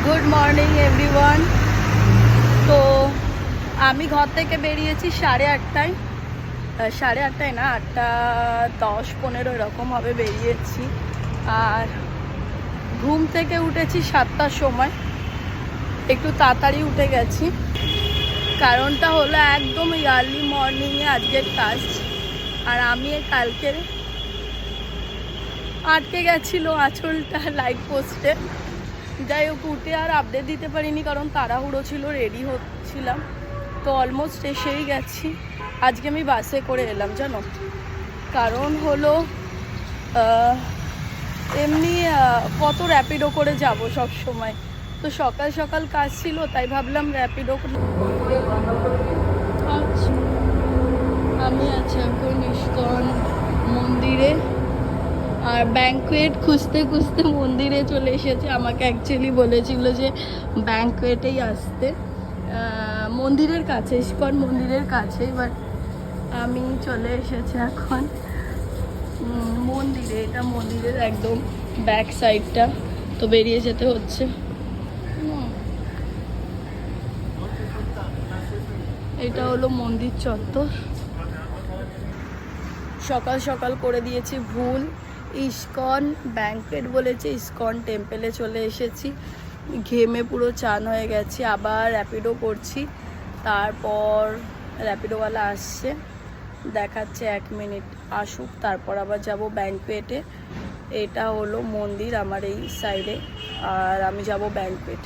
Good morning everyone. তো আমি ঘর থেকে বেরিয়েছি 8:30টায়, 8:30টায় না, 8:10-15 এরকম হবে বেরিয়েছি। আর ঘুম থেকে উঠেছি 7টার সময়, একটু তাড়াতাড়ি উঠে গেছি। কারণটা হলো একদম আর্লি মর্নিংয়ে আজকের কাজ। আর আমি কালকে আটকে গেছিলো আঁচলটা লাইট পোস্টে, যাই হোক উঠে আর আপডেট দিতে পারিনি কারণ তাড়াহুড়ো ছিল, রেডি হচ্ছিলাম। তো অলমোস্ট এসেই গেছি। আজকে আমি বাসে করে এলাম জানো, কারণ হলো এমনি কত র্যাপিডো করে যাব সব সময়। তো সকাল সকাল কাজ ছিল, তাই ভাবলাম র্যাপিডো করে। আচ্ছা, আমি আছি এখন ইস্কন মন্দিরে। আর ব্যাঙ্কুয়েট খুঁজতে খুঁজতে মন্দিরে চলে এসেছে। আমাকে অ্যাকচুয়ালি বলেছিল যে ব্যাঙ্কুয়েটেই আসতে, মন্দিরের কাছে, ইস্কন মন্দিরের কাছে। বাট আমি চলে এসেছি এখন মন্দিরে। এটা মন্দিরের একদম ব্যাক সাইডটা, তো বেরিয়ে যেতে হচ্ছে। এটা হলো মন্দির চত্বর। সকাল সকাল করে দিয়েছি ভুল, ইস্কন ব্যাঙ্কুয়েট বলেছে, ইস্কন টেম্পেলে চলে এসেছি। ঘেমে পুরো চান হয়ে গেছি। আবার র্যাপিডো করছি, তারপর র্যাপিডোওয়ালা আসছে, দেখাচ্ছে 1 মিনিট আসুক, তারপর আবার যাব ব্যাঙ্কুয়েটে। এটা হলো মন্দির আমার এই সাইডে, আর আমি যাব ব্যাঙ্কুয়েট।